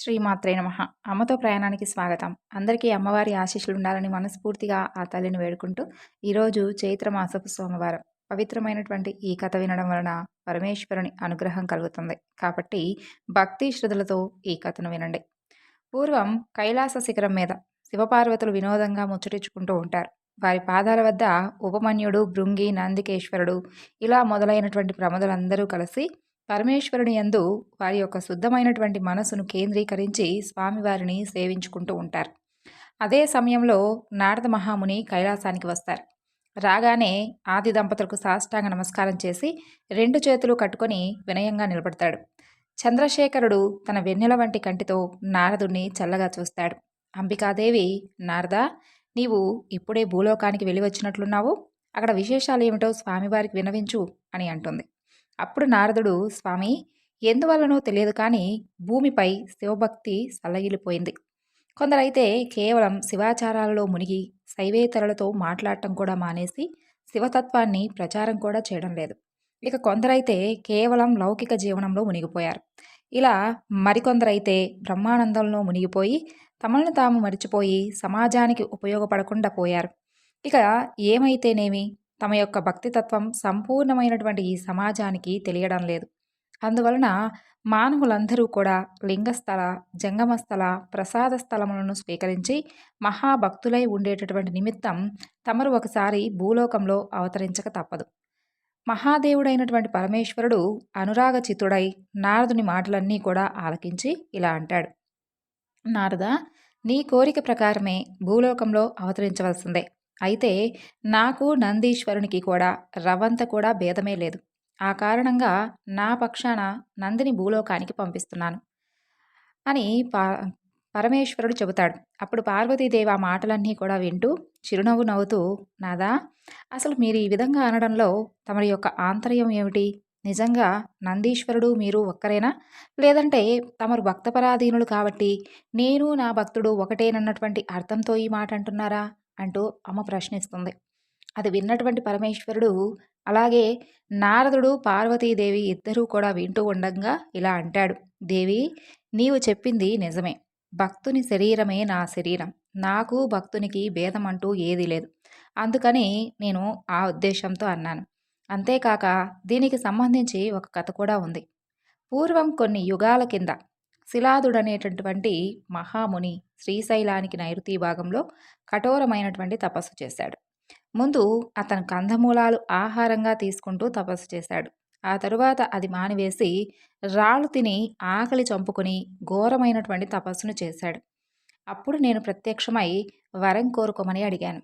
శ్రీమాత్రే నమః. అమ్మతో ప్రయాణానికి స్వాగతం. అందరికీ అమ్మవారి ఆశీస్సులు ఉండాలని మనస్ఫూర్తిగా ఆ తల్లిని వేడుకుంటూ, ఈరోజు చైత్ర మాసపు సోమవారం. పవిత్రమైనటువంటి ఈ కథ వినడం వలన పరమేశ్వరుని అనుగ్రహం కలుగుతుంది. కాబట్టి భక్తి శ్రద్ధలతో ఈ కథను వినండి. పూర్వం కైలాస శిఖరం మీద శివపార్వతులు వినోదంగా ముచ్చటించుకుంటూ ఉంటారు. వారి పాదాల వద్ద ఉపమన్యుడు, భృంగి, నందికేశ్వరుడు ఇలా మొదలైనటువంటి ప్రమదులందరూ కలిసి పరమేశ్వరుని యందు వారి యొక్క శుద్ధమైనటువంటి మనసును కేంద్రీకరించి స్వామివారిని సేవించుకుంటూ ఉంటారు. అదే సమయంలో నారద మహాముని కైలాసానికి వస్తారు. రాగానే ఆది దంపతులకు సాష్టాంగ నమస్కారం చేసి 2 చేతులు కట్టుకొని వినయంగా నిలబడతాడు. చంద్రశేఖరుడు తన వెన్నెల వంటి కంటితో నారదుణ్ణి చల్లగా చూస్తాడు. అంబికాదేవి, నారదా, నీవు ఇప్పుడే భూలోకానికి వెళ్ళి వచ్చినట్లున్నావు, అక్కడ విశేషాలు ఏమిటో స్వామివారికి వినవించు అని అంటుంది. అప్పుడు నారదుడు, స్వామి, ఎందువల్లనో తెలియదు కానీ భూమిపై శివభక్తి సల్లగిలిపోయింది. కొందరైతే కేవలం శివాచారాలలో మునిగి శైవేతరులతో మాట్లాడటం కూడా మానేసి శివతత్వాన్ని ప్రచారం కూడా చేయడం లేదు. ఇక కొందరైతే కేవలం లౌకిక జీవనంలో మునిగిపోయారు. ఇలా మరికొందరైతే బ్రహ్మానందంలో మునిగిపోయి తమను తాము మరిచిపోయి సమాజానికి ఉపయోగపడకుండా పోయారు. ఇక ఏమైతేనేమి, తమ యొక్క భక్తితత్వం సంపూర్ణమైనటువంటి ఈ సమాజానికి తెలియడం లేదు. అందువలన మానవులందరూ కూడా లింగస్థల, జంగమస్థల, ప్రసాద స్థలములను స్వీకరించి మహాభక్తులై ఉండేటటువంటి నిమిత్తం తమరు ఒకసారి భూలోకంలో అవతరించక తప్పదు. మహాదేవుడైనటువంటి పరమేశ్వరుడు అనురాగ చిత్తుడై నారదుని మాటలన్నీ కూడా ఆలకించి ఇలా అంటాడు. నారద, నీ కోరిక ప్రకారమే భూలోకంలో అవతరించవలసిందే. అయితే నాకు నందీశ్వరునికి కూడా రవ్వంత కూడా భేదమే లేదు. ఆ కారణంగా నా పక్షాన నందిని భూలోకానికి పంపిస్తున్నాను అని పరమేశ్వరుడు చెబుతాడు. అప్పుడు పార్వతీదేవి ఆ మాటలన్నీ కూడా వింటూ చిరునవ్వు నవ్వుతూ, నాదా, అసలు మీరు ఈ విధంగా అనడంలో తమరి యొక్క ఆంతర్యం ఏమిటి? నిజంగా నందీశ్వరుడు మీరు ఒక్కరేనా? లేదంటే తమరు భక్తపరాధీనులు కాబట్టి నేను నా భక్తుడు ఒకటేనన్నటువంటి అర్థంతో ఈ మాట అంటున్నారా అంటూ అమ్మ ప్రశ్నిస్తుంది. అది విన్నటువంటి పరమేశ్వరుడు, అలాగే నారదుడు, పార్వతీదేవి ఇద్దరూ కూడా వింటూ ఉండగా ఇలా అంటాడు. దేవి, నీవు చెప్పింది నిజమే. భక్తుని శరీరమే నా శరీరం. నాకు భక్తునికి భేదం అంటూ ఏదీ లేదు. అందుకని నేను ఆ ఉద్దేశంతో అన్నాను. అంతేకాక దీనికి సంబంధించి ఒక కథ కూడా ఉంది. పూర్వం కొన్ని యుగాల కింద శిలాదుడనేటటువంటి మహాముని శ్రీశైలానికి నైరుతి భాగంలో కఠోరమైనటువంటి తపస్సు చేశాడు. ముందు అతను కందమూలాలు ఆహారంగా తీసుకుంటూ తపస్సు చేశాడు. ఆ తరువాత అది మానివేసి రాళ్ళు తిని ఆకలి చంపుకొని ఘోరమైనటువంటి తపస్సును చేశాడు. అప్పుడు నేను ప్రత్యక్షమై వరం కోరుకోమని అడిగాను.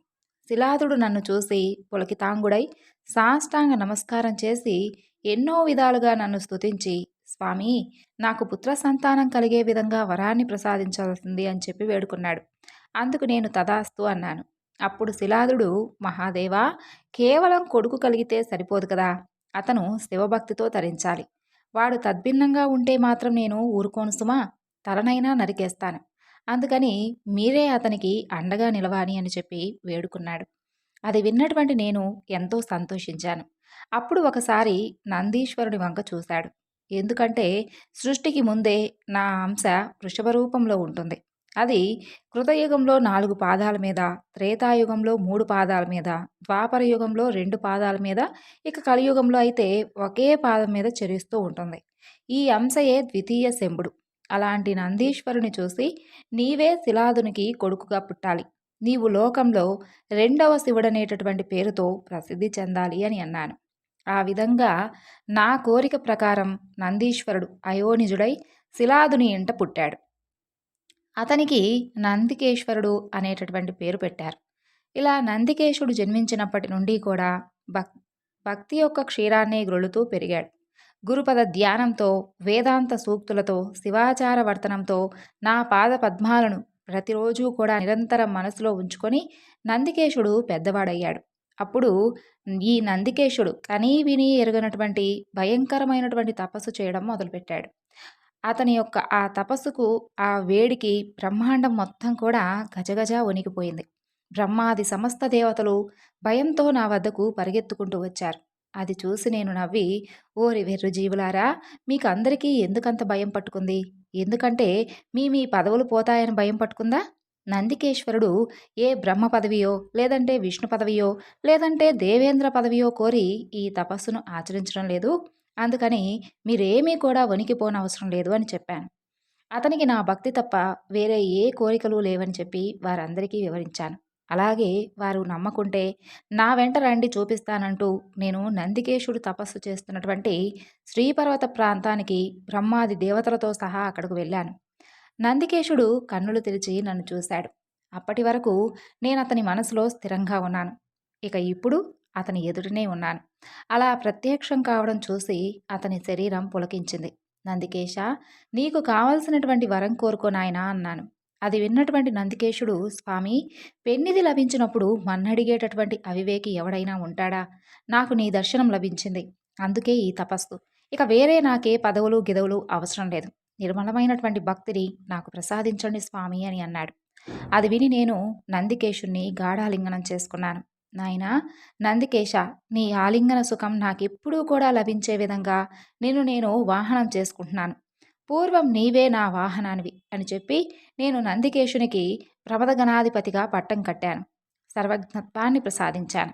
శిలాదుడు నన్ను చూసి పులకితాంగుడై సాష్టాంగ నమస్కారం చేసి ఎన్నో విధాలుగా నన్ను స్తుతించి, స్వామి, నాకు పుత్ర సంతానం కలిగే విధంగా వరాన్ని ప్రసాదించాల్సింది అని చెప్పి వేడుకున్నాడు. అందుకు నేను తదాస్తు అన్నాను. అప్పుడు శిలాదుడు, మహాదేవా, కేవలం కొడుకు కలిగితే సరిపోదు కదా, అతను శివభక్తితో తరించాలి. వాడు తద్భిన్నంగా ఉంటే మాత్రం నేను ఊరుకోను సుమా, తలనైనా నరికేస్తాను. అందుకని మీరే అతనికి అండగా నిలవాలి అని చెప్పి వేడుకున్నాడు. అది విన్నటువంటి నేను ఎంతో సంతోషించాను. అప్పుడు ఒకసారి నందీశ్వరుడి వంక చూశాడు. ఎందుకంటే సృష్టికి ముందే నా అంశ వృషభ రూపంలో ఉంటుంది. అది కృతయుగంలో 4 పాదాల మీద, త్రేతాయుగంలో 3 పాదాల మీద, ద్వాపర యుగంలో 2 పాదాల మీద, ఇక కలియుగంలో అయితే ఒకే పాదం మీద చరిస్తూ ఉంటుంది. ఈ అంశయే ద్వితీయ శంభుడు. అలాంటి నందీశ్వరుని చూసి నీవే శిలాదునికి కొడుకుగా పుట్టాలి, నీవు లోకంలో 2వ శివుడనేటటువంటి పేరుతో ప్రసిద్ధి చెందాలి అని అన్నాను. ఆ విధంగా నా కోరిక ప్రకారం నందీశ్వరుడు అయోనిజుడై శిలాదుని ఇంట పుట్టాడు. అతనికి నందికేశ్వరుడు అనేటటువంటి పేరు పెట్టారు. ఇలా నందికేశుడు జన్మించినప్పటి నుండి కూడా భక్తి యొక్క క్షీరాన్ని గ్రొలుతూ పెరిగాడు. గురుపద ధ్యానంతో, వేదాంత సూక్తులతో, శివాచార వర్తనంతో నా పాద పద్మాలను ప్రతిరోజు కూడా నిరంతరం మనసులో ఉంచుకొని నందికేశుడు పెద్దవాడయ్యాడు. అప్పుడు ఈ నందికేశుడు కనీ విని ఎరుగనటువంటి భయంకరమైనటువంటి తపస్సు చేయడం మొదలుపెట్టాడు. అతని యొక్క ఆ తపస్సుకు, ఆ వేడికి బ్రహ్మాండం మొత్తం కూడా గజగజ వణికిపోయింది. బ్రహ్మాది సమస్త దేవతలు భయంతో నా వద్దకు పరిగెత్తుకుంటూ వచ్చారు. అది చూసి నేను నవ్వి, ఓరి వెర్రు జీవులారా, మీకు అందరికీ ఎందుకంత భయం పట్టుకుంది? ఎందుకంటే మీ మీ పదవులు పోతాయని భయం పట్టుకుందా? నందికేశ్వరుడు ఏ బ్రహ్మ పదవియో, లేదంటే విష్ణు పదవియో, లేదంటే దేవేంద్ర పదవియో కోరి ఈ తపస్సును ఆచరించడం లేదు. అందుకని మీరేమీ కూడా వణికిపోనవసరం లేదు అని చెప్పాను. అతనికి నా భక్తి తప్ప వేరే ఏ కోరికలు లేవని చెప్పి వారందరికీ వివరించాను. అలాగే వారు నమ్మకుంటే నా వెంట రండి చూపిస్తానంటూ నేను నందికేశుడు తపస్సు చేస్తున్నటువంటి శ్రీపర్వత ప్రాంతానికి బ్రహ్మాది దేవతలతో సహా అక్కడకు వెళ్ళాను. నందికేశుడు కన్నులు తెరిచి నన్ను చూశాడు. అప్పటి వరకు నేను అతని మనసులో స్థిరంగా ఉన్నాను. ఇక ఇప్పుడు అతని ఎదుటనే ఉన్నాను. అలా ప్రత్యక్షం కావడం చూసి అతని శరీరం పులకించింది. నందికేశ, నీకు కావలసినటువంటి వరం కోరుకో నాయనా అన్నాను. అది విన్నటువంటి నందికేశుడు, స్వామి, పెన్నిది లభించినప్పుడు మన్నడిగేటటువంటి అవివేకి ఎవడైనా ఉంటాడా? నాకు నీ దర్శనం లభించింది. అందుకే ఈ తపస్సు. ఇక వేరే నాకే పదవులు గిదవులు అవసరం లేదు. నిర్మలమైనటువంటి భక్తిని నాకు ప్రసాదించండి స్వామి అని అన్నాడు. అది విని నేను నందికేశుణ్ణి గాఢాలింగనం చేసుకున్నాను. నాయనా నందికేశ, నీ ఆలింగన సుఖం నాకెప్పుడూ కూడా లభించే విధంగా నేను వాహనం చేసుకుంటున్నాను. పూర్వం నీవే నా వాహనానివి అని చెప్పి నేను నందికేశునికి ప్రమదగణాధిపతిగా పట్టం కట్టాను. సర్వజ్ఞత్వాన్ని ప్రసాదించాను.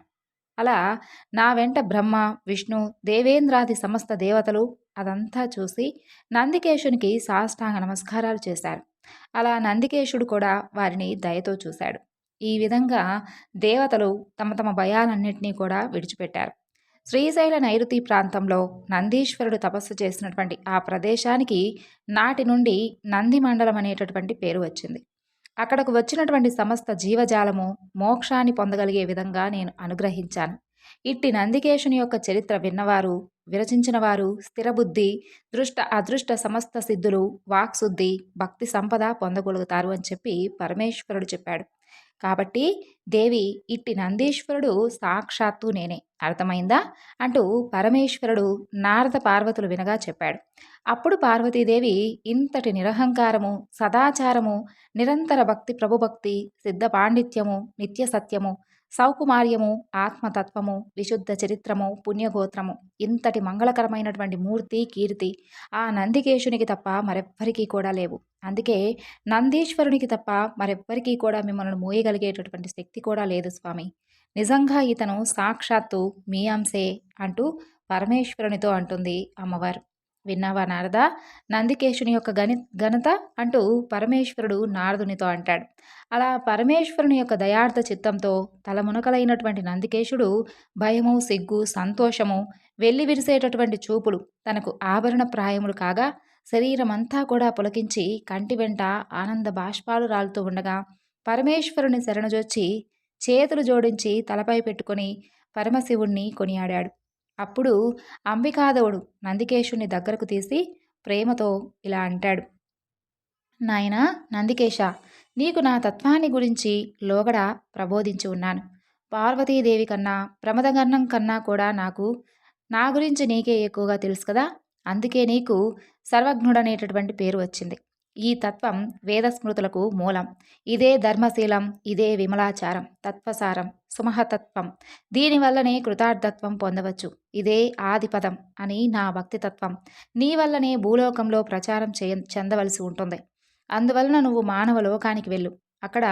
అలా నా వెంట బ్రహ్మ, విష్ణు, దేవేంద్రాది సమస్త దేవతలు అదంతా చూసి నందికేశునికి సాష్టాంగ నమస్కారాలు చేశారు. అలా నందికేశుడు కూడా వారిని దయతో చూశాడు. ఈ విధంగా దేవతలు తమ తమ భయాలన్నింటినీ కూడా విడిచిపెట్టారు. శ్రీశైల నైరుతి ప్రాంతంలో నందీశ్వరుడు తపస్సు చేసినటువంటి ఆ ప్రదేశానికి నాటి నుండి నంది మండలం అనేటటువంటి పేరు వచ్చింది. అక్కడకు వచ్చినటువంటి సమస్త జీవజాలము మోక్షాన్ని పొందగలిగే విధంగా నేను అనుగ్రహించాను. ఇట్టి నందికేశుని యొక్క చరిత్ర విన్నవారు, విరచించిన వారు స్థిరబుద్ధి, దృష్ట అదృష్ట సమస్త సిద్ధులు, వాక్శుద్ధి, భక్తి సంపద పొందగలుగుతారు అని చెప్పి పరమేశ్వరుడు చెప్పాడు. కాబట్టి దేవి, ఇట్టి నందీశ్వరుడు సాక్షాత్తు నేనే, అర్థమైందా అంటూ పరమేశ్వరుడు నారద పార్వతులు వినగా చెప్పాడు. అప్పుడు పార్వతీదేవి ఇంతటి నిరహంకారము, సదాచారము, నిరంతర భక్తి, ప్రభుభక్తి, సిద్ధ పాండిత్యము, నిత్య సత్యము, సౌకుమార్యము, ఆత్మతత్వము, విశుద్ధ చరిత్రము, పుణ్యగోత్రము, ఇంతటి మంగళకరమైనటువంటి మూర్తి, కీర్తి ఆ నందికేశునికి తప్ప మరెవ్వరికీ కూడా లేవు. అందుకే నందీశ్వరునికి తప్ప మరెవ్వరికీ కూడా మిమ్మల్ని మోయగలిగేటటువంటి శక్తి కూడా లేదు స్వామి. నిజంగా ఇతను సాక్షాత్తు మీ అంశే అంటూ పరమేశ్వరునితో అంటుంది అమ్మవారు. విన్నావా నారద? నందికేశుని యొక్క ఘనత అంటూ పరమేశ్వరుడు నారదునితో అంటాడు. అలా పరమేశ్వరుని యొక్క దయార్థ చిత్తంతో తలమునకలైనటువంటి నందికేశుడు భయము, సిగ్గు, సంతోషము, వెళ్లి విరిసేటటువంటి చూపులు తనకు ఆభరణ ప్రాయములు కాగా శరీరమంతా కూడా పులకించి కంటి వెంట ఆనంద బాష్పాలు రాలుతూ ఉండగా పరమేశ్వరుని శరణుజొచ్చి చేతులు జోడించి తలపై పెట్టుకొని పరమశివుణ్ణి కొనియాడాడు. అప్పుడు అంబికాదేవుడు నందికేశుని దగ్గరకు తీసి ప్రేమతో ఇలా అంటాడు. నాయనా నందికేశ, నీకు నా తత్వాన్ని గురించి లోగడ ప్రబోధించి ఉన్నాను. పార్వతీదేవి కన్నా, ప్రమదగన్నం కన్నా కూడా నా గురించి నీకే ఎక్కువగా తెలుసు కదా. అందుకే నీకు సర్వజ్ఞుడనేటటువంటి పేరు వచ్చింది. ఈ తత్వం వేదస్మృతులకు మూలం. ఇదే ధర్మశీలం, ఇదే విమలాచారం, తత్వసారం, సుమహతత్వం. దీనివల్లనే కృతార్థత్వం పొందవచ్చు. ఇదే ఆదిపదం అని నా భక్తితత్వం. నీ వల్లనే భూలోకంలో ప్రచారం చెందవలసి ఉంటుంది. అందువలన నువ్వు మానవ లోకానికి వెళ్ళు. అక్కడ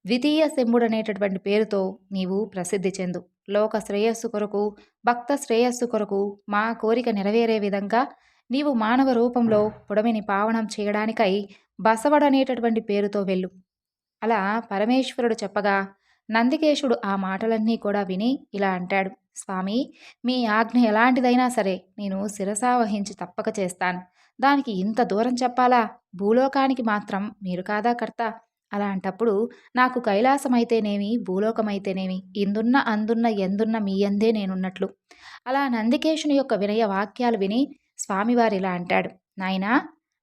ద్వితీయ శంభుడనేటటువంటి పేరుతో నీవు ప్రసిద్ధి చెందు. లోక శ్రేయస్సు కొరకు, భక్త శ్రేయస్సు కొరకు మా కోరిక నెరవేరే విధంగా నీవు మానవ రూపంలో పుడమిని పావనం చేయడానికై బసవడనేటటువంటి పేరుతో వెళ్ళు. అలా పరమేశ్వరుడు చెప్పగా నందికేశుడు ఆ మాటలన్నీ కూడా విని ఇలా అంటాడు. స్వామి, మీ ఆజ్ఞ ఎలాంటిదైనా సరే నేను శిరసావహించి తప్పక చేస్తాను. దానికి ఇంత దూరం చెప్పాలా? భూలోకానికి మాత్రం మీరు కాదా కర్త? అలాంటప్పుడు నాకు కైలాసమైతేనేమి, భూలోకమైతేనేమి, ఇందున్న అందున్న ఎందున్న మీ అందే నేనున్నట్లు. అలా నందికేశుని యొక్క వినయ వాక్యాలు విని స్వామివారు ఇలా అంటాడు. నాయనా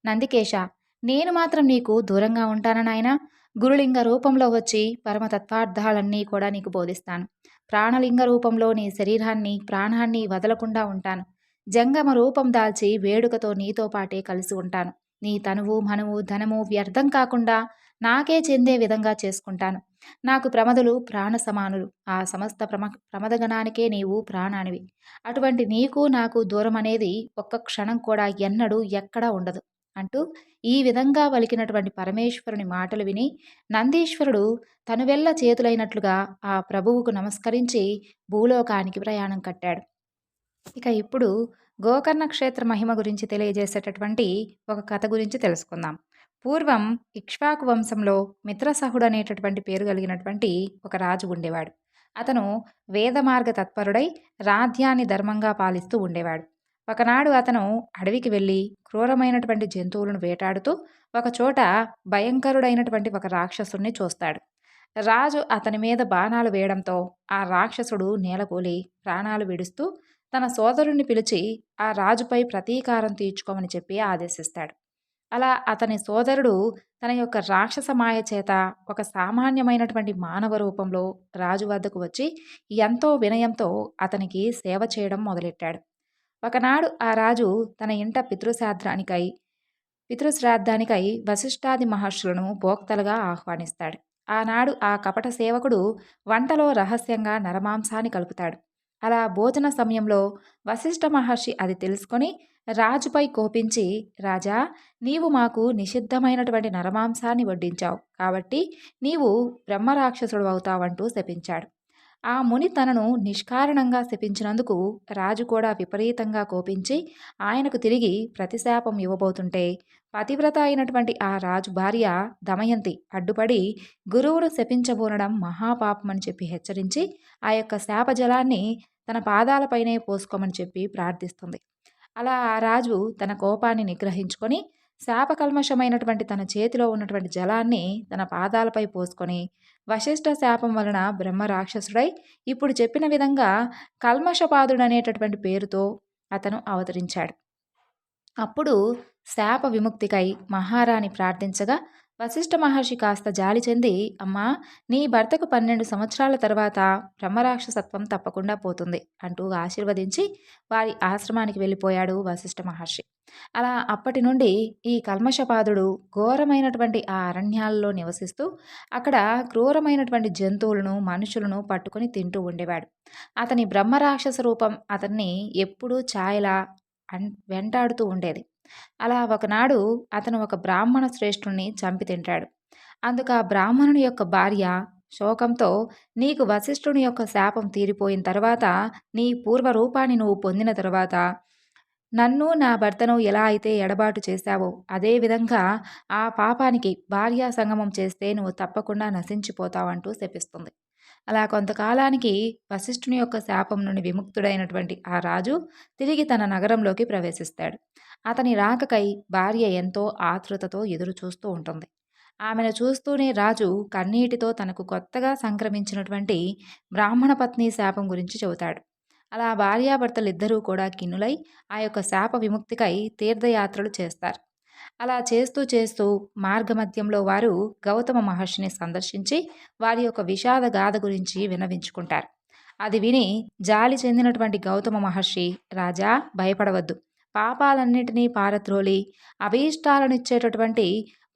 నందికేశ, నేను మాత్రం నీకు దూరంగా ఉంటానా నాయనా? గురులింగ రూపంలో వచ్చి పరమతత్వార్థాలన్నీ కూడా నీకు బోధిస్తాను. ప్రాణలింగ రూపంలో నీ శరీరాన్ని, ప్రాణాన్ని వదలకుండా ఉంటాను. జంగమ రూపం దాల్చి వేడుకతో నీతో పాటే కలిసి ఉంటాను. నీ తనువు, మనువు, ధనము వ్యర్థం కాకుండా నాకే చెందే విధంగా చేసుకుంటాను. నాకు ప్రమదులు ప్రాణ సమానులు. ఆ సమస్త ప్రమదగణానికే నీవు ప్రాణానివి. అటువంటి నీకు నాకు దూరం అనేది ఒక్క క్షణం కూడా ఎన్నడూ ఎక్కడా ఉండదు. అంటూ ఈ విధంగా పలికినటువంటి పరమేశ్వరుని మాటలు విని నందీశ్వరుడు తనువెల్ల చేతులైనట్లుగా ఆ ప్రభువుకు నమస్కరించి భూలోకానికి ప్రయాణం కట్టాడు. ఇక ఇప్పుడు గోకర్ణ క్షేత్ర మహిమ గురించి తెలియజేసేటటువంటి ఒక కథ గురించి తెలుసుకుందాం. పూర్వం ఇక్ష్వాకు వంశంలో మిత్రసహుడు అనేటటువంటి పేరు కలిగినటువంటి ఒక రాజు ఉండేవాడు. అతను వేదమార్గ తత్పరుడై రాజ్యాన్ని ధర్మంగా పాలిస్తూ ఉండేవాడు. ఒకనాడు అతను అడవికి వెళ్ళి క్రూరమైనటువంటి జంతువులను వేటాడుతూ ఒకచోట భయంకరుడైనటువంటి ఒక రాక్షసుణ్ణి చూస్తాడు. రాజు అతని మీద బాణాలు వేయడంతో ఆ రాక్షసుడు నేలకూలి ప్రాణాలు విడుస్తూ తన సోదరుణ్ణి పిలిచి ఆ రాజుపై ప్రతీకారం తీర్చుకోమని చెప్పి ఆదేశిస్తాడు. అలా అతని సోదరుడు తన యొక్క రాక్షస మాయ చేత ఒక సామాన్యమైనటువంటి మానవ రూపంలో రాజు వద్దకు వచ్చి ఎంతో వినయంతో అతనికి సేవ చేయడం మొదలెట్టాడు. ఒకనాడు ఆ రాజు తన ఇంట పితృశ్రాద్ధానికై వశిష్ఠాది మహర్షులను భోక్తలుగా ఆహ్వానిస్తాడు. ఆనాడు ఆ కపట సేవకుడు వంటలో రహస్యంగా నరమాంసాన్ని కలుపుతాడు. అలా భోజన సమయంలో వశిష్ఠ మహర్షి అది తెలుసుకొని రాజుపై కోపించి, రాజా, నీవు మాకు నిషిద్ధమైనటువంటి నరమాంసాన్ని వడ్డించావు కాబట్టి నీవు బ్రహ్మరాక్షసుడు అవుతావంటూ శపించాడు. ఆ ముని తనను నిష్కారణంగా శపించినందుకు రాజు కూడా విపరీతంగా కోపించి ఆయనకు తిరిగి ప్రతిశాపం ఇవ్వబోతుంటే పతివ్రత అయినటువంటి ఆ రాజు భార్య దమయంతి అడ్డుపడి గురువును శపించబోనడం మహాపాపమని చెప్పి హెచ్చరించి ఆ యొక్క శాపజలాన్ని తన పాదాలపైనే పోసుకోమని చెప్పి ప్రార్థిస్తుంది. అలా ఆ రాజు తన కోపాన్ని నిగ్రహించుకొని శాపకల్మషమైనటువంటి తన చేతిలో ఉన్నటువంటి జలాన్ని తన పాదాలపై పోసుకొని వశిష్ఠ శాపం వలన బ్రహ్మ రాక్షసుడై ఇప్పుడు చెప్పిన విధంగా కల్మషపాదుడనేటటువంటి పేరుతో అతను అవతరించాడు. అప్పుడు శాప విముక్తికై మహారాణి ప్రార్థించగా వశిష్ఠ మహర్షి కాస్త జాలి చెంది, అమ్మా, నీ భర్తకు 12 సంవత్సరాల తర్వాత బ్రహ్మరాక్షసత్వం తప్పకుండా పోతుంది అంటూ ఆశీర్వదించి వారి ఆశ్రమానికి వెళ్ళిపోయాడు వశిష్ఠ మహర్షి. అలా అప్పటి నుండి ఈ కల్మషపాదుడు ఘోరమైనటువంటి ఆ అరణ్యాల్లో నివసిస్తూ అక్కడ క్రూరమైనటువంటి జంతువులను మనుషులను పట్టుకొని తింటూ ఉండేవాడు. అతని బ్రహ్మరాక్షస రూపం అతన్ని ఎప్పుడూ ఛాయలా వెంటాడుతూ ఉండేది. అలా ఒకనాడు అతను ఒక బ్రాహ్మణ శ్రేష్ఠుణ్ణి చంపి తింటాడు. అందుకు ఆ బ్రాహ్మణుని యొక్క భార్య శోకంతో, నీకు వశిష్ఠుని యొక్క శాపం తీరిపోయిన తర్వాత, నీ పూర్వరూపాన్ని నువ్వు పొందిన తర్వాత నన్ను నా భర్తను ఎలా అయితే ఎడబాటు చేశావో అదేవిధంగా ఆ పాపానికి భార్యా సంగమం చేస్తే నువ్వు తప్పకుండా నశించిపోతావంటూ శపిస్తుంది. అలా కొంతకాలానికి వశిష్ఠుని యొక్క శాపం నుండి విముక్తుడైనటువంటి ఆ రాజు తిరిగి తన నగరంలోకి ప్రవేశిస్తాడు. అతని రాకకై భార్య ఎంతో ఆతృతతో ఎదురు చూస్తూ ఉంటుంది. ఆమెను చూస్తూనే రాజు కన్నీటితో తనకు కొత్తగా సంక్రమించినటువంటి బ్రాహ్మణ పత్ని శాపం గురించి చెబుతాడు. అలా భార్యాభర్తలిద్దరూ కూడా కిన్నులై ఆ యొక్క శాప విముక్తికై తీర్థయాత్రలు చేస్తారు. అలా చేస్తూ చేస్తూ మార్గమధ్యంలో వారు గౌతమ మహర్షిని సందర్శించి వారి యొక్క విషాద గాథ గురించి విన్నవించుకుంటారు. అది విని జాలి చెందినటువంటి గౌతమ మహర్షి, రాజా, భయపడవద్దు, పాపాలన్నిటినీ పారద్రోలి అభీష్టాలనిచ్చేటటువంటి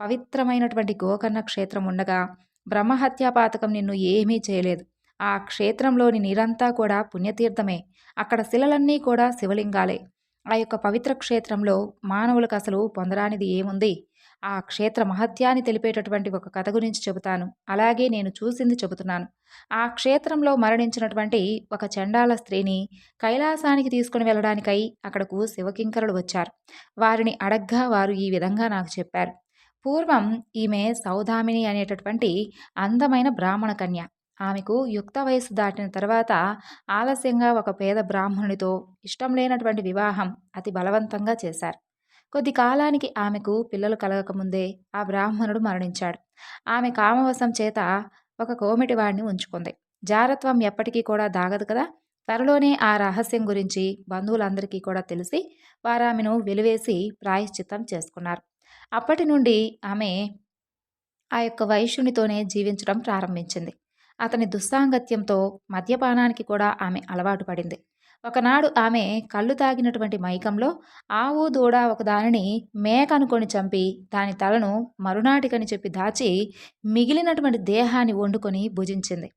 పవిత్రమైనటువంటి గోకర్ణ క్షేత్రం ఉండగా బ్రహ్మహత్యాపాతకం నిన్ను ఏమీ చేయలేదు. ఆ క్షేత్రంలోని నీరంతా కూడా పుణ్యతీర్థమే. అక్కడ శిలలన్నీ కూడా శివలింగాలే. ఆ యొక్క పవిత్ర క్షేత్రంలో మానవులకు అసలు పొందరానిది ఏముంది? ఆ క్షేత్ర మహత్యాన్ని తెలిపేటటువంటి ఒక కథ గురించి చెబుతాను. అలాగే నేను చూసింది చెబుతున్నాను. ఆ క్షేత్రంలో మరణించినటువంటి ఒక చండాల స్త్రీని కైలాసానికి తీసుకుని వెళ్ళడానికై అక్కడకు శివకింకరులు వచ్చారు. వారిని అడగ్గా వారు ఈ విధంగా నాకు చెప్పారు. పూర్వం ఈమె సౌదామిని అనేటటువంటి అందమైన బ్రాహ్మణ కన్య. ఆమెకు యుక్త వయసు దాటిన తర్వాత ఆలస్యంగా ఒక పేద బ్రాహ్మణునితో ఇష్టం లేనటువంటి వివాహం అతి బలవంతంగా చేశారు. కొద్ది కాలానికి ఆమెకు పిల్లలు కలగకముందే ఆ బ్రాహ్మణుడు మరణించాడు. ఆమె కామవశం చేత ఒక కోమిటివాడిని ఉంచుకుంది. జారత్వం ఎప్పటికీ కూడా దాగదు కదా. త్వరలోనే ఆ రహస్యం గురించి బంధువులందరికీ కూడా తెలిసి వారు ఆమెను వెలివేసి ప్రాయశ్చిత్తం చేసుకున్నారు. అప్పటి నుండి ఆమె ఆ యొక్క వైశ్యునితోనే జీవించడం ప్రారంభించింది. అతని దుస్సాంగత్యంతో మద్యపానానికి కూడా ఆమె అలవాటు పడింది. ఒకనాడు ఆమె కళ్ళు తాగినటువంటి మైకంలో ఆవు దూడ ఒకదానిని మేక అనుకొని చంపి దాని తలను మరునాటికని చెప్పి దాచి మిగిలినటువంటి దేహాన్ని వండుకొని భుజించింది.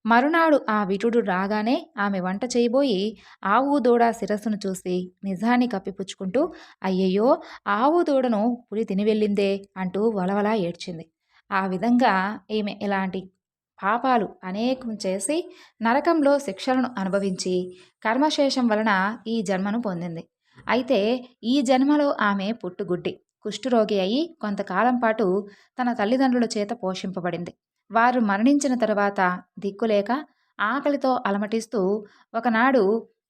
మరునాడు ఆ విటుడు రాగానే ఆమె వంట చేయబోయి ఆవు దూడ శిరస్సును చూసి నిజాన్ని కప్పిపుచ్చుకుంటూ అయ్యయ్యో, ఆవు దూడను పులి తిని వెళ్ళిందే అంటూ వలవలా ఏడ్చింది. ఆ విధంగా ఈమె ఇలాంటి పాపాలు అనేకం చేసి నరకంలో శిక్షలను అనుభవించి కర్మశేషం వలన ఈ జన్మను పొందింది. అయితే ఈ జన్మలో ఆమె పుట్టుగుడ్డి కుష్ఠరోగి అయి కొంతకాలం పాటు తన తల్లిదండ్రుల చేత పోషింపబడింది. వారు మరణించిన తరువాత దిక్కులేక ఆకలితో అలమటిస్తూ ఒకనాడు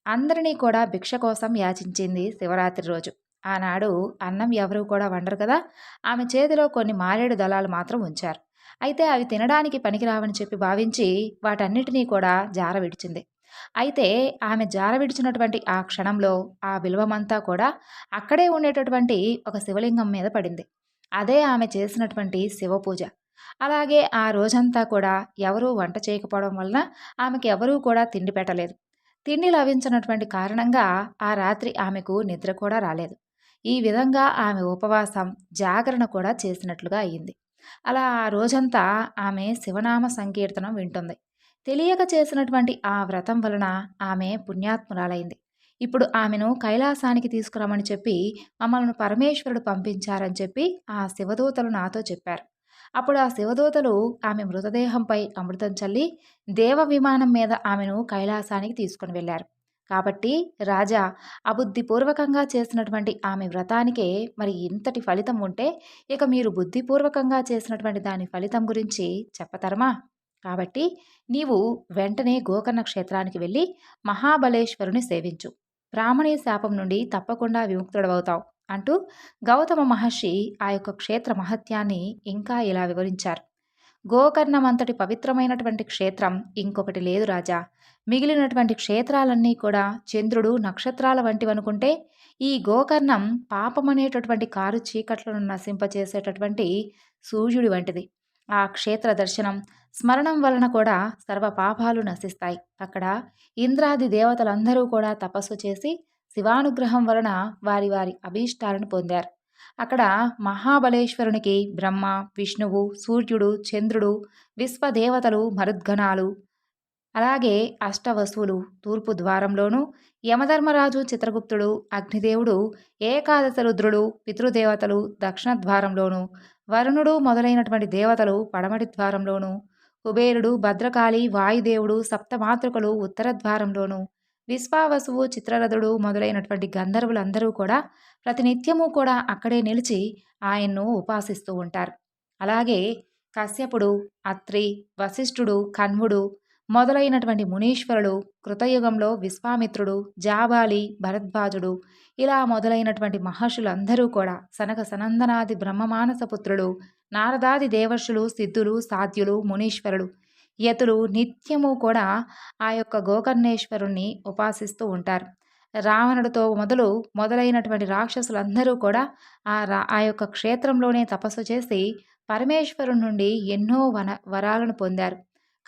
అందరినీ కూడా భిక్ష కోసం యాచించింది శివరాత్రి రోజు. ఆనాడు అన్నం ఎవరూ కూడా వండరు కదా. ఆమె చేతిలో కొన్ని మారేడు దళాలు మాత్రం ఉంచారు. అయితే అవి తినడానికి పనికిరావని చెప్పి భావించి వాటన్నిటినీ కూడా జార విడిచింది. అయితే ఆమె జార విడిచినటువంటి ఆ క్షణంలో ఆ బిల్వమంతా కూడా అక్కడే ఉండేటటువంటి ఒక శివలింగం మీద పడింది. అదే ఆమె చేసినటువంటి శివపూజ. అలాగే ఆ రోజంతా కూడా ఎవరూ వంట చేయకపోవడం వలన ఆమెకి ఎవరూ కూడా తిండి పెట్టలేదు. తిండి లభించినటువంటి కారణంగా ఆ రాత్రి ఆమెకు నిద్ర కూడా రాలేదు. ఈ విధంగా ఆమె ఉపవాసం జాగరణ కూడా చేసినట్లుగా అయ్యింది. అలా ఆ రోజంతా ఆమె శివనామ సంకీర్తనం వింటుంది. తెలియక చేసినటువంటి ఆ వ్రతం వలన ఆమె పుణ్యాత్మురాలైంది. ఇప్పుడు ఆమెను కైలాసానికి తీసుకురమ్మని చెప్పి మమ్మల్ని పరమేశ్వరుడు పంపించారని చెప్పి ఆ శివదూతలు నాతో చెప్పారు. అప్పుడు ఆ శివదూతలు ఆమె మృతదేహంపై అమృతం చల్లి దేవ విమానం మీద ఆమెను కైలాసానికి తీసుకుని వెళ్ళారు. కాబట్టి రాజా, అబుద్ధిపూర్వకంగా చేసినటువంటి ఆమె వ్రతానికే మరి ఇంతటి ఫలితం ఉంటే ఇక మీరు బుద్ధిపూర్వకంగా చేసినటువంటి దాని ఫలితం గురించి చెప్పతరమా? కాబట్టి నీవు వెంటనే గోకర్ణ క్షేత్రానికి వెళ్ళి మహాబలేశ్వరుని సేవించు. బ్రాహ్మణీ శాపం నుండి తప్పకుండా విముక్తుడవవుతావు అంటూ గౌతమ మహర్షి ఆ యొక్క క్షేత్ర మహత్యాన్ని ఇంకా ఇలా వివరించారు. గోకర్ణమంతటి పవిత్రమైనటువంటి క్షేత్రం ఇంకొకటి లేదు రాజా. మిగిలినటువంటి క్షేత్రాలన్నీ కూడా చంద్రుడు నక్షత్రాల వంటివనుకుంటే ఈ గోకర్ణం పాపమనేటటువంటి కారు చీకట్లను నశింపచేసేటటువంటి సూర్యుడి వంటిది. ఆ క్షేత్ర దర్శనం స్మరణం వలన కూడా సర్వ పాపాలు నశిస్తాయి. అక్కడ ఇంద్రాది దేవతలందరూ కూడా తపస్సు చేసి శివానుగ్రహం వలన వారి వారి అభీష్టాలను పొందారు. అక్కడ మహాబలేశ్వరునికి బ్రహ్మ, విష్ణువు, సూర్యుడు, చంద్రుడు, విశ్వదేవతలు, మరుద్గణాలు, అలాగే అష్టవసువులు తూర్పు ద్వారంలోనూ, యమధర్మరాజు చిత్రగుప్తుడు, అగ్నిదేవుడు, ఏకాదశ రుద్రుడు, పితృదేవతలు దక్షిణ ద్వారంలోనూ, వరుణుడు మొదలైనటువంటి దేవతలు పడమటి ద్వారంలోనూ, కుబేరుడు, భద్రకాళి, వాయుదేవుడు, సప్తమాతృకలు ఉత్తర ద్వారంలోనూ, విశ్వావసువు, చిత్రరథుడు మొదలైనటువంటి గంధర్వులందరూ కూడా ప్రతినిత్యము కూడా అక్కడే నిలిచి ఆయన్ను ఉపాసిస్తూ ఉంటారు. అలాగే కశ్యపుడు, అత్రి, వశిష్ఠుడు, కన్వుడు మొదలైనటువంటి మునీశ్వరుడు, కృతయుగంలో విశ్వామిత్రుడు, జాబాలి, భరద్వాజుడు ఇలా మొదలైనటువంటి మహర్షులందరూ కూడా సనక సనందనాది బ్రహ్మమానసపుత్రుడు, నారదాది దేవర్షులు, సిద్ధులు, సాధ్యులు, మునీశ్వరుడు, యతులు నిత్యము కూడా ఆ యొక్క గోకర్ణేశ్వరుణ్ణి ఉపాసిస్తూ ఉంటారు. రావణుడితో మొదలైనటువంటి రాక్షసులందరూ కూడా ఆ యొక్క క్షేత్రంలోనే తపస్సు చేసి పరమేశ్వరుని నుండి ఎన్నో వరాలను పొందారు.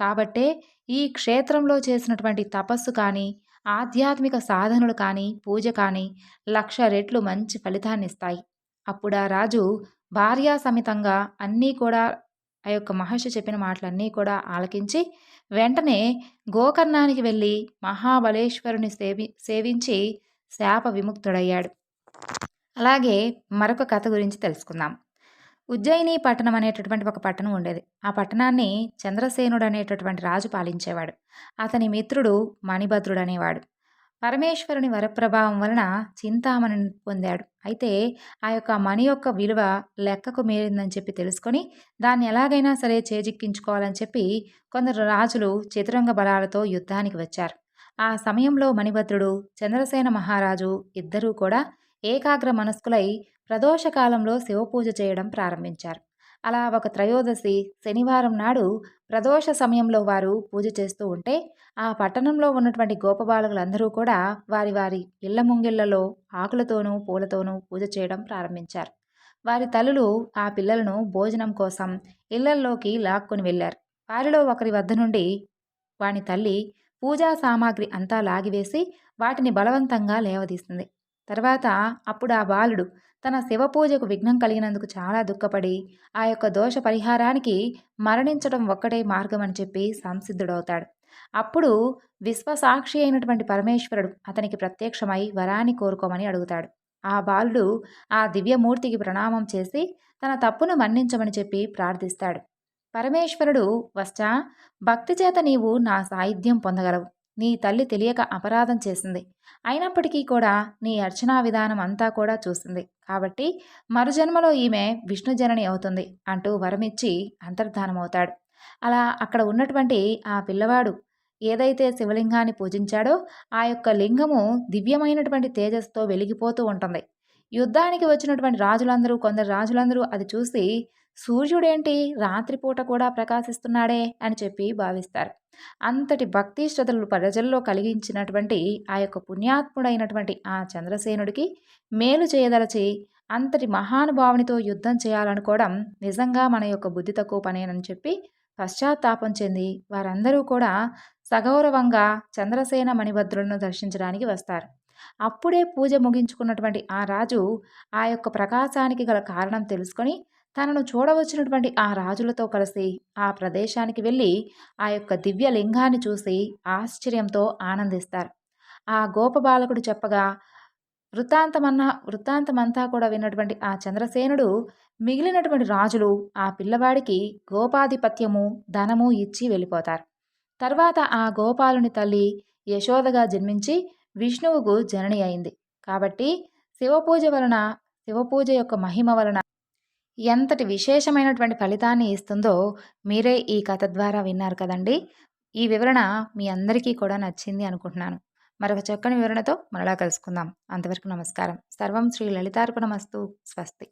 కాబట్టే ఈ క్షేత్రంలో చేసినటువంటి తపస్సు కానీ, ఆధ్యాత్మిక సాధనలు కానీ, పూజ కానీ 1,00,000 రెట్లు మంచి ఫలితాన్నిస్తాయి. అప్పుడు ఆ రాజు భార్యా సమితంగా అన్నీ కూడా ఆ యొక్క మహర్షి చెప్పిన మాటలన్నీ కూడా ఆలకించి వెంటనే గోకర్ణానికి వెళ్ళి మహాబలేశ్వరుని సేవించి శాప విముక్తుడయ్యాడు. అలాగే మరొక కథ గురించి తెలుసుకుందాం. ఉజ్జయిని పట్టణం అనేటటువంటి ఒక పట్టణం ఉండేది. ఆ పట్టణాన్ని చంద్రసేనుడు అనేటటువంటి రాజు పాలించేవాడు. అతని మిత్రుడు మణిభద్రుడు అనేవాడు. పరమేశ్వరుని వరప్రభావం వలన చింతామణిని పొందాడు. అయితే ఆ యొక్క మణి యొక్క విలువ లెక్కకు మీరిందని చెప్పి తెలుసుకొని దాన్ని ఎలాగైనా సరే చేజిక్కించుకోవాలని చెప్పి కొందరు రాజులు చతురంగ బలాలతో యుద్ధానికి వచ్చారు. ఆ సమయంలో మణిభద్రుడు, చంద్రసేన మహారాజు ఇద్దరూ కూడా ఏకాగ్ర మనస్కులై ప్రదోషకాలంలో శివపూజ చేయడం ప్రారంభించారు. అలా ఒక త్రయోదశి శనివారం నాడు ప్రదోష సమయంలో వారు పూజ చేస్తూ ఉంటే ఆ పట్టణంలో ఉన్నటువంటి గోపబాలకులందరూ కూడా వారి వారి ఇళ్ల ముంగిళ్లలో ఆకులతోనూ పూలతోనూ పూజ చేయడం ప్రారంభించారు. వారి తల్లులు ఆ పిల్లలను భోజనం కోసం ఇళ్లల్లోకి లాక్కొని వెళ్ళారు. వారిలో ఒకరి వద్ద నుండి వాని తల్లి పూజా సామాగ్రి అంతా లాగివేసి వాటిని బలవంతంగా లేవదీస్తుంది. తర్వాత అప్పుడు ఆ బాలుడు తన శివపూజకు విఘ్నం కలిగినందుకు చాలా దుఃఖపడి ఆ యొక్క దోష పరిహారానికి మరణించడం ఒక్కటే మార్గం అని చెప్పి సంసిద్ధుడవుతాడు. అప్పుడు విశ్వసాక్షి అయినటువంటి పరమేశ్వరుడు అతనికి ప్రత్యక్షమై వరాన్ని కోరుకోమని అడుగుతాడు. ఆ బాలుడు ఆ దివ్యమూర్తికి ప్రణామం చేసి తన తప్పును మన్నించమని చెప్పి ప్రార్థిస్తాడు. పరమేశ్వరుడు, వశ్చా, భక్తి చేత నీవు నా సాయుధ్యం పొందగలవు. నీ తల్లి తెలియక అపరాధం చేసింది. అయినప్పటికీ కూడా నీ అర్చనా విధానం అంతా కూడా చూసింది. కాబట్టి మరుజన్మలో ఈమె విష్ణుజనని అవుతుంది అంటూ వరమిచ్చి అంతర్ధానమవుతాడు. అలా అక్కడ ఉన్నటువంటి ఆ పిల్లవాడు ఏదైతే శివలింగాన్ని పూజించాడో ఆ యొక్క లింగము దివ్యమైనటువంటి తేజస్సుతో వెలిగిపోతూ ఉంటుంది. యుద్ధానికి వచ్చినటువంటి కొందరు రాజులందరూ అది చూసి సూర్యుడేంటి రాత్రిపూట కూడా ప్రకాశిస్తున్నాడే అని చెప్పి భావిస్తారు. అంతటి భక్తి శ్రద్ధలు ప్రజల్లో కలిగించినటువంటి ఆ యొక్క పుణ్యాత్ముడైనటువంటి ఆ చంద్రసేనుడికి మేలు చేయదలచి అంతటి మహానుభావునితో యుద్ధం చేయాలనుకోవడం నిజంగా మన యొక్క బుద్ధి తక్కువ పనేనని చెప్పి పశ్చాత్తాపం చెంది వారందరూ కూడా సగౌరవంగా చంద్రసేన మణిభద్రులను దర్శించడానికి వస్తారు. అప్పుడే పూజ ముగించుకున్నటువంటి ఆ రాజు ఆ యొక్క ప్రకాశానికి గల కారణం తెలుసుకొని తనను చూడవచ్చినటువంటి ఆ రాజులతో కలిసి ఆ ప్రదేశానికి వెళ్ళి ఆ యొక్క దివ్య లింగాన్ని చూసి ఆశ్చర్యంతో ఆనందిస్తారు. ఆ గోపబాలకుడు చెప్పగా వృత్తాంతమంతా కూడా విన్నటువంటి ఆ చంద్రసేనుడు మిగిలినటువంటి రాజులు ఆ పిల్లవాడికి గోపాధిపత్యము ధనము ఇచ్చి వెళ్ళిపోతారు. తర్వాత ఆ గోపాలుని తల్లి యశోదగా జన్మించి విష్ణువుకు జనని అయింది. కాబట్టి శివపూజ యొక్క మహిమ వలన ఎంతటి విశేషమైనటువంటి ఫలితాన్ని ఇస్తుందో మీరే ఈ కథ ద్వారా విన్నారు కదండి. ఈ వివరణ మీ అందరికీ కూడా నచ్చింది అనుకుంటున్నాను. మరొక చక్కని వివరణతో మరలా కలుసుకుందాం. అంతవరకు నమస్కారం. సర్వం శ్రీ లలితార్పణమస్తు. స్వస్తి.